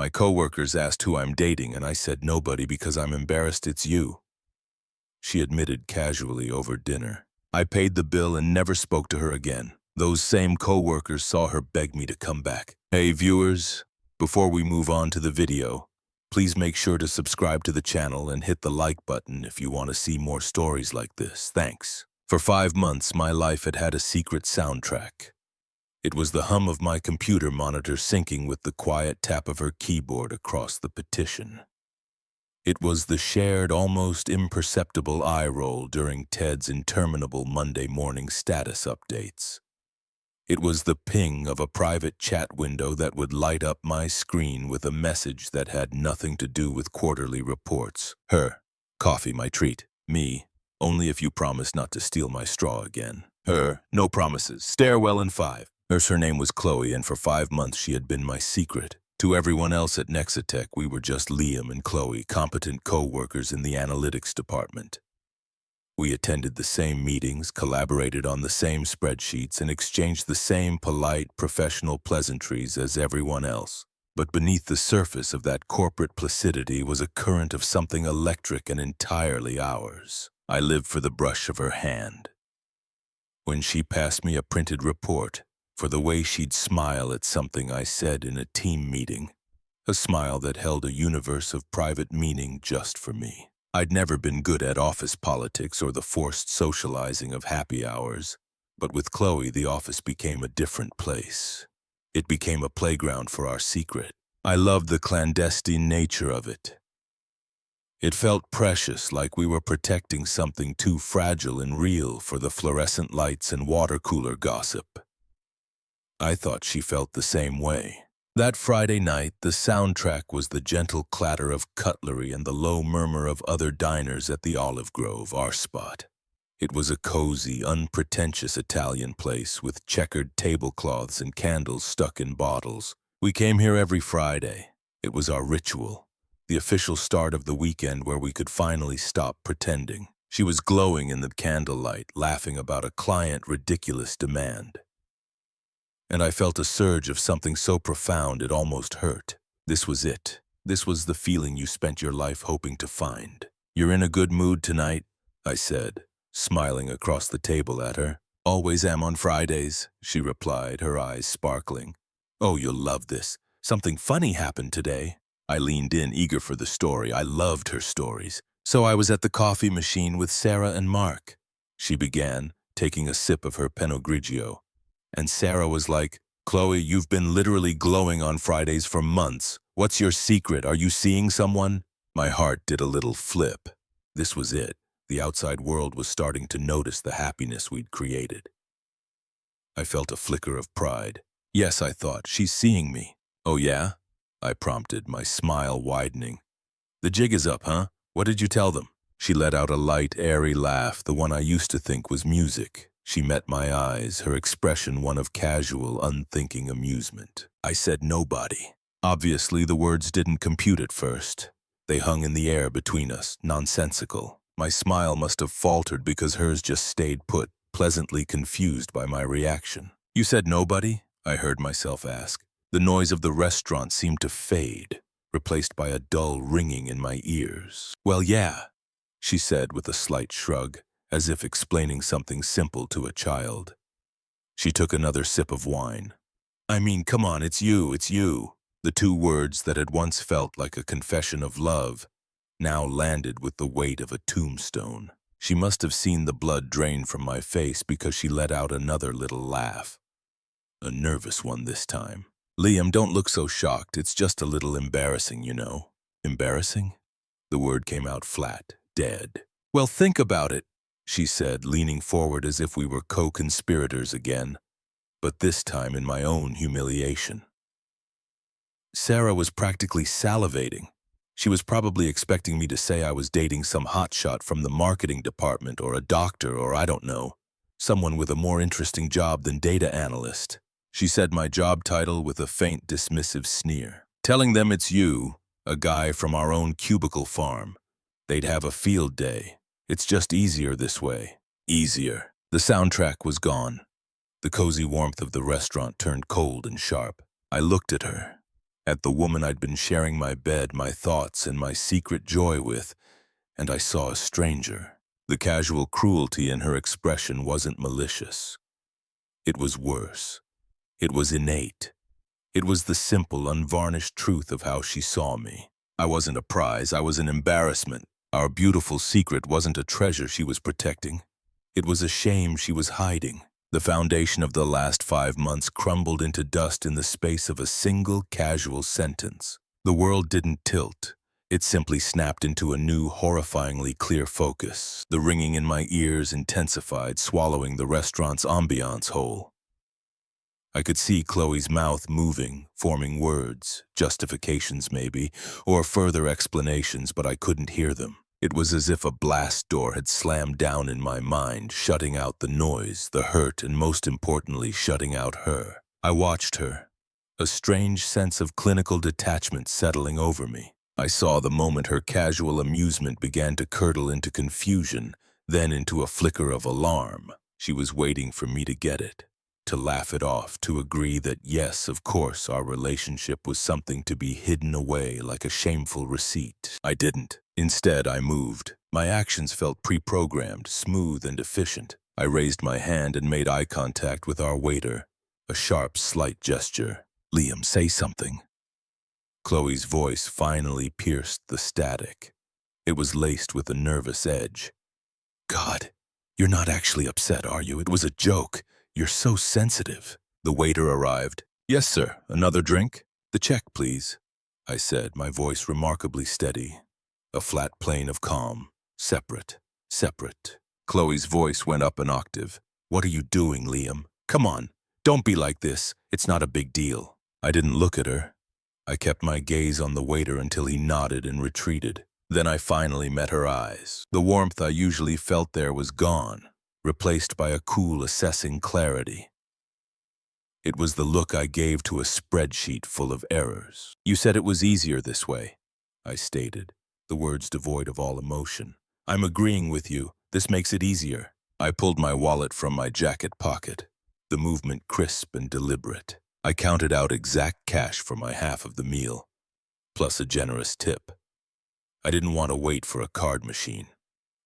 My coworkers asked who I'm dating, and I said nobody because I'm embarrassed it's you. She admitted casually over dinner. I paid the bill and never spoke to her again. Those same coworkers saw her beg me to come back. Hey viewers, before we move on to the video, please make sure to subscribe to the channel and hit the like button if you want to see more stories like this. Thanks. For 5 months, my life had had a secret soundtrack. It was the hum of my computer monitor syncing with the quiet tap of her keyboard across the petition. It was the shared, almost imperceptible eye roll during Ted's interminable Monday morning status updates. It was the ping of a private chat window that would light up my screen with a message that had nothing to do with quarterly reports. Her, coffee my treat. Me, only if you promise not to steal my straw again. Her, no promises, stairwell in 5. Her name was Chloe, and for 5 months she had been my secret. To everyone else at Nexatech, we were just Liam and Chloe, competent co-workers in the analytics department. We attended the same meetings, collaborated on the same spreadsheets, and exchanged the same polite, professional pleasantries as everyone else. But beneath the surface of that corporate placidity was a current of something electric and entirely ours. I lived for the brush of her hand. When she passed me a printed report, for the way she'd smile at something I said in a team meeting, a smile that held a universe of private meaning just for me. I'd never been good at office politics or the forced socializing of happy hours, but with Chloe the office became a different place. It became a playground for our secret. I loved the clandestine nature of it. It felt precious, like we were protecting something too fragile and real for the fluorescent lights and water cooler gossip. I thought she felt the same way. That Friday night, the soundtrack was the gentle clatter of cutlery and the low murmur of other diners at the Olive Grove, our spot. It was a cozy, unpretentious Italian place with checkered tablecloths and candles stuck in bottles. We came here every Friday. It was our ritual, the official start of the weekend where we could finally stop pretending. She was glowing in the candlelight, laughing about a client ridiculous demand. And I felt a surge of something so profound it almost hurt. This was it. This was the feeling you spent your life hoping to find. You're in a good mood tonight, I said, smiling across the table at her. Always am on Fridays, she replied, her eyes sparkling. Oh, you'll love this. Something funny happened today. I leaned in, eager for the story. I loved her stories. So I was at the coffee machine with Sarah and Mark, she began, taking a sip of her Pinot Grigio. And Sarah was like, Chloe, you've been literally glowing on Fridays for months. What's your secret? Are you seeing someone? My heart did a little flip. This was it. The outside world was starting to notice the happiness we'd created. I felt a flicker of pride. Yes, I thought, she's seeing me. Oh yeah? I prompted, my smile widening. The jig is up, huh? What did you tell them? She let out a light, airy laugh, the one I used to think was music. She met my eyes, her expression one of casual, unthinking amusement. I said nobody. Obviously, the words didn't compute at first. They hung in the air between us, nonsensical. My smile must have faltered because hers just stayed put, pleasantly confused by my reaction. You said nobody? I heard myself ask. The noise of the restaurant seemed to fade, replaced by a dull ringing in my ears. Well, yeah, she said with a slight shrug, as if explaining something simple to a child. She took another sip of wine. I mean, come on, it's you, it's you. The 2 words that had once felt like a confession of love now landed with the weight of a tombstone. She must have seen the blood drain from my face because she let out another little laugh. A nervous one this time. Liam, don't look so shocked. It's just a little embarrassing, you know. Embarrassing? The word came out flat, dead. Well, think about it, she said, leaning forward as if we were co-conspirators again, but this time in my own humiliation. Sarah was practically salivating. She was probably expecting me to say I was dating some hotshot from the marketing department or a doctor or I don't know, someone with a more interesting job than data analyst. She said my job title with a faint dismissive sneer. Telling them it's you, a guy from our own cubicle farm. They'd have a field day. It's just easier this way. Easier. The soundtrack was gone. The cozy warmth of the restaurant turned cold and sharp. I looked at her. at the woman I'd been sharing my bed, my thoughts, and my secret joy with, and I saw a stranger. The casual cruelty in her expression wasn't malicious. It was worse. It was innate. It was the simple, unvarnished truth of how she saw me. I wasn't a prize, I was an embarrassment. Our beautiful secret wasn't a treasure she was protecting. It was a shame she was hiding. The foundation of the last 5 months crumbled into dust in the space of a single casual sentence. The world didn't tilt. It simply snapped into a new, horrifyingly clear focus. The ringing in my ears intensified, swallowing the restaurant's ambiance whole. I could see Chloe's mouth moving, forming words, justifications maybe, or further explanations, but I couldn't hear them. It was as if a blast door had slammed down in my mind, shutting out the noise, the hurt, and most importantly, shutting out her. I watched her, a strange sense of clinical detachment settling over me. I saw the moment her casual amusement began to curdle into confusion, then into a flicker of alarm. She was waiting for me to get it, to laugh it off, to agree that yes, of course, our relationship was something to be hidden away like a shameful receipt. I didn't. Instead, I moved. My actions felt pre-programmed, smooth and efficient. I raised my hand and made eye contact with our waiter. A sharp, slight gesture. "Liam, say something." Chloe's voice finally pierced the static. It was laced with a nervous edge. "God, you're not actually upset, are you? It was a joke. You're so sensitive." The waiter arrived. "Yes, sir. Another drink?" "The check, please," I said, my voice remarkably steady. A flat plane of calm. Separate. Separate. Chloe's voice went up an octave. "What are you doing, Liam? Come on. Don't be like this. It's not a big deal." I didn't look at her. I kept my gaze on the waiter until he nodded and retreated. Then I finally met her eyes. The warmth I usually felt there was gone, replaced by a cool, assessing clarity. It was the look I gave to a spreadsheet full of errors. "You said it was easier this way," I stated, the words devoid of all emotion. "I'm agreeing with you. This makes it easier." I pulled my wallet from my jacket pocket, the movement crisp and deliberate. I counted out exact cash for my half of the meal, plus a generous tip. I didn't want to wait for a card machine.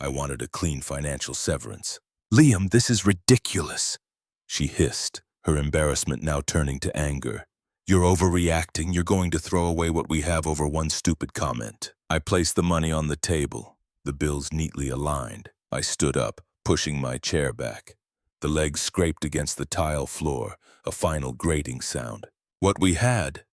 I wanted a clean financial severance. "Liam, this is ridiculous," she hissed, her embarrassment now turning to anger. "You're overreacting. You're going to throw away what we have over one stupid comment." I placed the money on the table, the bills neatly aligned. I stood up, pushing my chair back. The legs scraped against the tile floor, a final grating sound. "What we had,"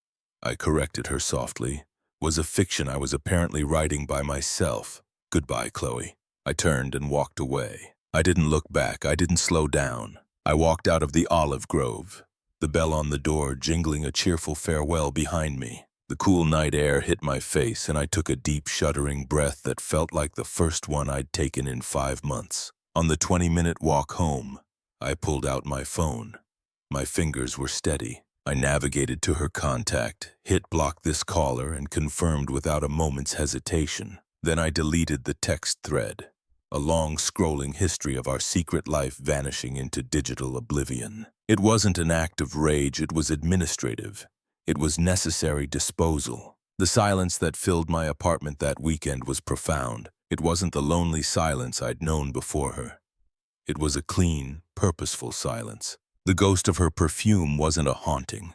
I corrected her softly, "was a fiction I was apparently writing by myself. Goodbye, Chloe." I turned and walked away. I didn't look back. I didn't slow down. I walked out of the olive grove, the bell on the door jingling a cheerful farewell behind me. The cool night air hit my face, and I took a deep, shuddering breath that felt like the first one I'd taken in 5 months. On the 20-minute walk home, I pulled out my phone. My fingers were steady. I navigated to her contact, hit block this caller, and confirmed without a moment's hesitation. Then I deleted the text thread, a long scrolling history of our secret life vanishing into digital oblivion. It wasn't an act of rage, it was administrative. It was necessary disposal. The silence that filled my apartment that weekend was profound. It wasn't the lonely silence I'd known before her. It was a clean, purposeful silence. The ghost of her perfume wasn't a haunting.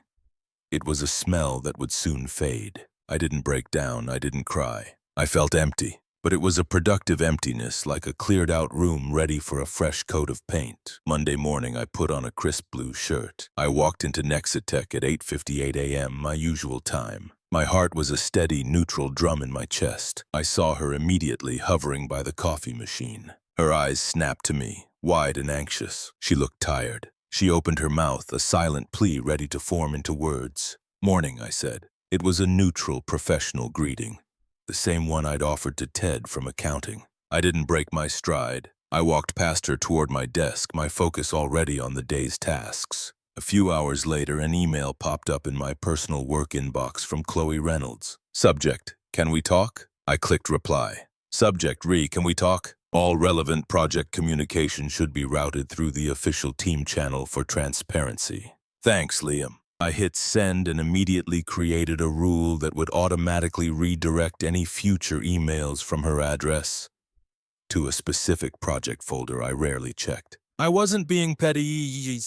It was a smell that would soon fade. I didn't break down, I didn't cry. I felt empty, but it was a productive emptiness, like a cleared-out room ready for a fresh coat of paint. Monday morning, I put on a crisp blue shirt. I walked into Nexitech at 8:58 a.m., my usual time. My heart was a steady, neutral drum in my chest. I saw her immediately hovering by the coffee machine. Her eyes snapped to me, wide and anxious. She looked tired. She opened her mouth, a silent plea ready to form into words. "Morning," I said. It was a neutral, professional greeting, the same one I'd offered to Ted from accounting. I didn't break my stride. I walked past her toward my desk, my focus already on the day's tasks. A few hours later, an email popped up in my personal work inbox from Chloe Reynolds. Subject: "Can we talk?" I clicked reply. Subject: "Can we talk?" All relevant project communication should be routed through the official team channel for transparency. "Thanks, Liam." I hit send and immediately created a rule that would automatically redirect any future emails from her address to a specific project folder I rarely checked. I wasn't being petty.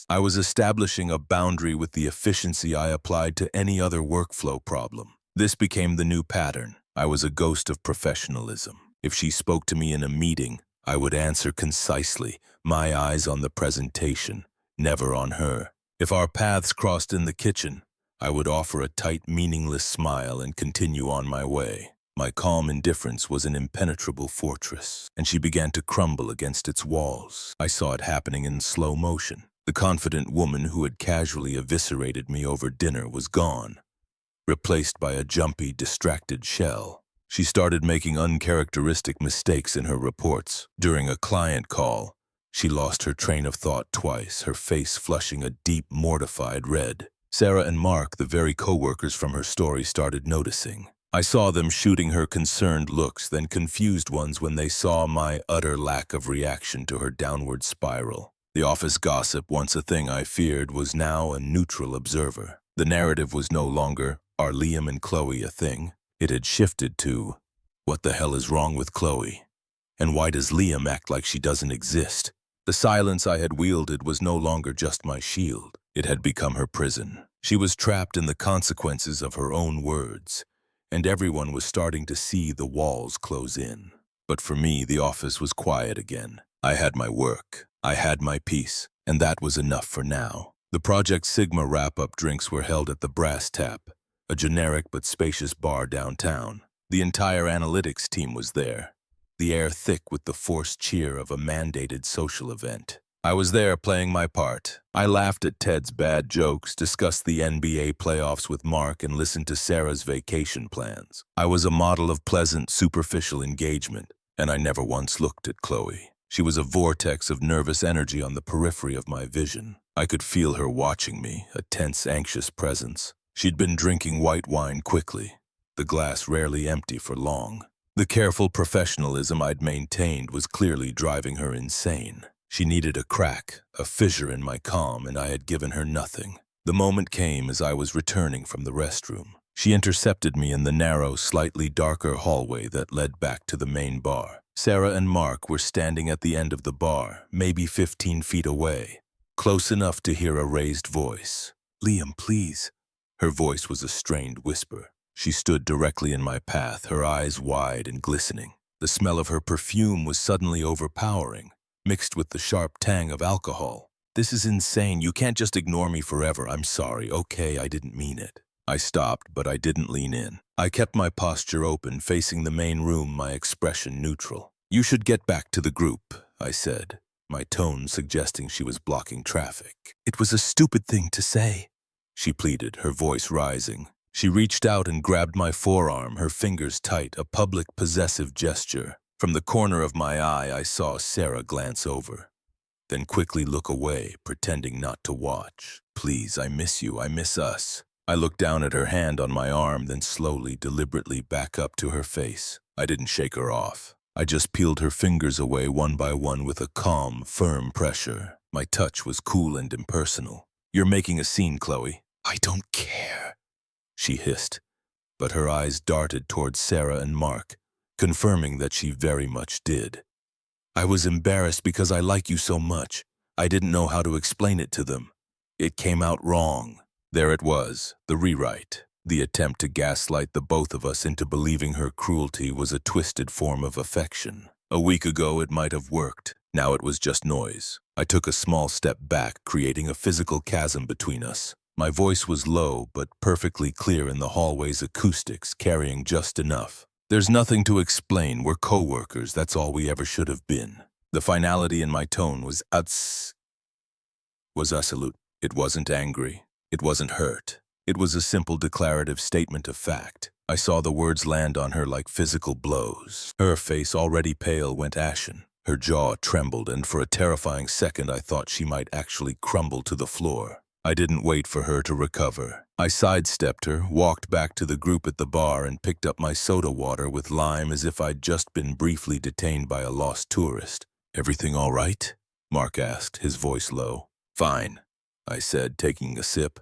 I was establishing a boundary with the efficiency I applied to any other workflow problem. This became the new pattern. I was a ghost of professionalism. If she spoke to me in a meeting, I would answer concisely, my eyes on the presentation, never on her. If our paths crossed in the kitchen, I would offer a tight, meaningless smile and continue on my way. My calm indifference was an impenetrable fortress, and she began to crumble against its walls. I saw it happening in slow motion. The confident woman who had casually eviscerated me over dinner was gone, replaced by a jumpy, distracted shell. She started making uncharacteristic mistakes in her reports. During a client call, she lost her train of thought twice, her face flushing a deep, mortified red. Sarah and Mark, the very coworkers from her story, started noticing. I saw them shooting her concerned looks, then confused ones when they saw my utter lack of reaction to her downward spiral. The office gossip, once a thing I feared, was now a neutral observer. The narrative was no longer, "Are Liam and Chloe a thing?" It had shifted to, "What the hell is wrong with Chloe? And why does Liam act like she doesn't exist?" The silence I had wielded was no longer just my shield. It had become her prison. She was trapped in the consequences of her own words, and everyone was starting to see the walls close in. But for me, the office was quiet again. I had my work, I had my peace, and that was enough for now. The Project Sigma wrap-up drinks were held at the Brass Tap, a generic but spacious bar downtown. The entire analytics team was there, the air thick with the forced cheer of a mandated social event. I was there playing my part. I laughed at Ted's bad jokes, discussed the NBA playoffs with Mark, and listened to Sarah's vacation plans. I was a model of pleasant, superficial engagement, and I never once looked at Chloe. She was a vortex of nervous energy on the periphery of my vision. I could feel her watching me, a tense, anxious presence. She'd been drinking white wine quickly, the glass rarely empty for long. The careful professionalism I'd maintained was clearly driving her insane. She needed a crack, a fissure in my calm, and I had given her nothing. The moment came as I was returning from the restroom. She intercepted me in the narrow, slightly darker hallway that led back to the main bar. Sarah and Mark were standing at the end of the bar, maybe 15 feet away, close enough to hear a raised voice. "Liam, please." Her voice was a strained whisper. She stood directly in my path, her eyes wide and glistening. The smell of her perfume was suddenly overpowering, mixed with the sharp tang of alcohol. "This is insane. You can't just ignore me forever. I'm sorry. Okay, I didn't mean it." I stopped, but I didn't lean in. I kept my posture open, facing the main room, my expression neutral. "You should get back to the group," I said, my tone suggesting she was blocking traffic. "It was a stupid thing to say," she pleaded, her voice rising. She reached out and grabbed my forearm, her fingers tight, a public possessive gesture. From the corner of my eye, I saw Sarah glance over, then quickly look away, pretending not to watch. "Please, I miss you. I miss us." I looked down at her hand on my arm, then slowly, deliberately back up to her face. I didn't shake her off. I just peeled her fingers away one by one with a calm, firm pressure. My touch was cool and impersonal. "You're making a scene, Chloe." "I don't care," she hissed, but her eyes darted towards Sarah and Mark, confirming that she very much did. "I was embarrassed because I like you so much. I didn't know how to explain it to them. It came out wrong." There it was, the rewrite. The attempt to gaslight the both of us into believing her cruelty was a twisted form of affection. A week ago it might have worked. Now it was just noise. I took a small step back, creating a physical chasm between us. My voice was low, but perfectly clear in the hallway's acoustics, carrying just enough. "There's nothing to explain. We're coworkers. That's all we ever should have been." The finality in my tone was absolute. It wasn't angry. It wasn't hurt. It was a simple declarative statement of fact. I saw the words land on her like physical blows. Her face, already pale, went ashen. Her jaw trembled, and for a terrifying second I thought she might actually crumble to the floor. I didn't wait for her to recover. I sidestepped her, walked back to the group at the bar, and picked up my soda water with lime as if I'd just been briefly detained by a lost tourist. "Everything all right?" Mark asked, his voice low. "Fine." I said, taking a sip.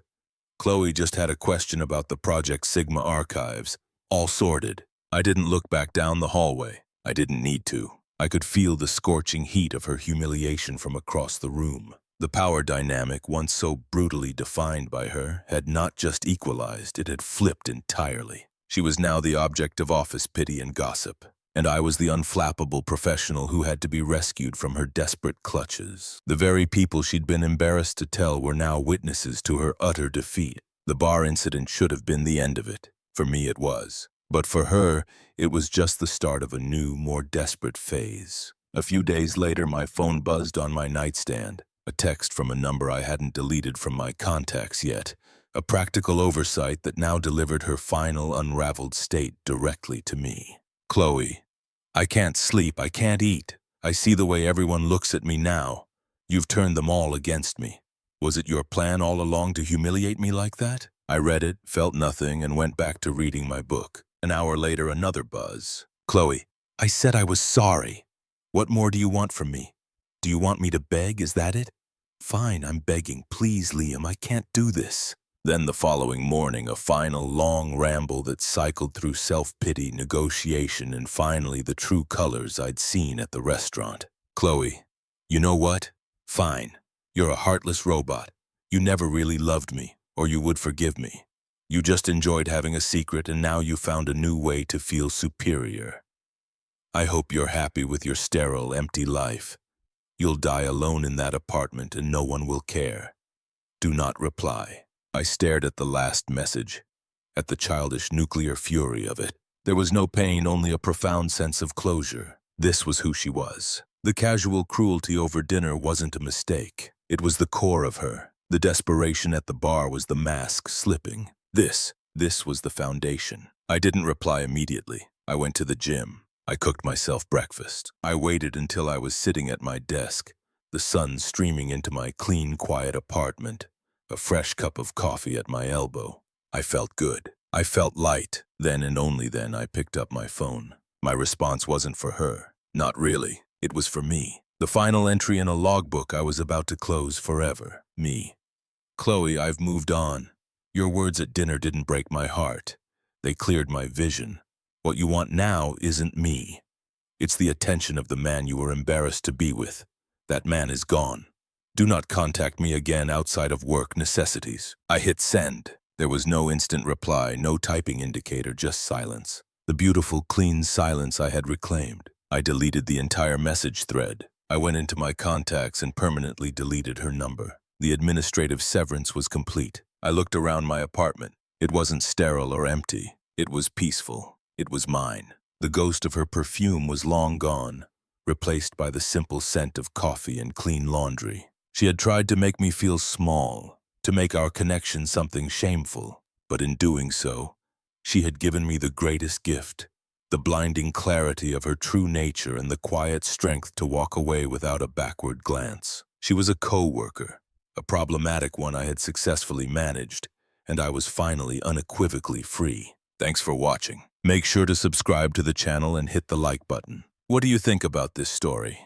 Chloe just had a question about the Project Sigma archives, all sorted. I didn't look back down the hallway. I didn't need to. I could feel the scorching heat of her humiliation from across the room. The power dynamic, once so brutally defined by her, had not just equalized, it had flipped entirely. She was now the object of office pity and gossip, and I was the unflappable professional who had to be rescued from her desperate clutches. The very people she'd been embarrassed to tell were now witnesses to her utter defeat. The bar incident should have been the end of it. For me, it was. But for her, it was just the start of a new, more desperate phase. A few days later, my phone buzzed on my nightstand. A text from a number I hadn't deleted from my contacts yet. A practical oversight that now delivered her final unraveled state directly to me. Chloe, I can't sleep, I can't eat. I see the way everyone looks at me now. You've turned them all against me. Was it your plan all along to humiliate me like that? I read it, felt nothing, and went back to reading my book. An hour later, another buzz. Chloe, I said I was sorry. What more do you want from me? Do you want me to beg, is that it? Fine, I'm begging. Please, Liam, I can't do this. Then the following morning, a final long ramble that cycled through self-pity, negotiation, and finally the true colors I'd seen at the restaurant. Chloe, you know what? Fine. You're a heartless robot. You never really loved me, or you would forgive me. You just enjoyed having a secret, and now you found a new way to feel superior. I hope you're happy with your sterile, empty life. You'll die alone in that apartment and no one will care. Do not reply. I stared at the last message, at the childish nuclear fury of it. There was no pain, only a profound sense of closure. This was who she was. The casual cruelty over dinner wasn't a mistake. It was the core of her. The desperation at the bar was the mask slipping. This was the foundation. I didn't reply immediately. I went to the gym. I cooked myself breakfast. I waited until I was sitting at my desk, the sun streaming into my clean, quiet apartment, a fresh cup of coffee at my elbow. I felt good. I felt light. Then and only then I picked up my phone. My response wasn't for her. Not really. It was for me. The final entry in a logbook I was about to close forever. Me. Chloe, I've moved on. Your words at dinner didn't break my heart. They cleared my vision. What you want now isn't me. It's the attention of the man you were embarrassed to be with. That man is gone. Do not contact me again outside of work necessities. I hit send. There was no instant reply, no typing indicator, just silence. The beautiful, clean silence I had reclaimed. I deleted the entire message thread. I went into my contacts and permanently deleted her number. The administrative severance was complete. I looked around my apartment. It wasn't sterile or empty. It was peaceful. It was mine. The ghost of her perfume was long gone, replaced by the simple scent of coffee and clean laundry. She had tried to make me feel small, to make our connection something shameful, but in doing so, she had given me the greatest gift, the blinding clarity of her true nature and the quiet strength to walk away without a backward glance. She was a coworker, a problematic one I had successfully managed, and I was finally unequivocally free. Thanks for watching. Make sure to subscribe to the channel and hit the like button. What do you think about this story?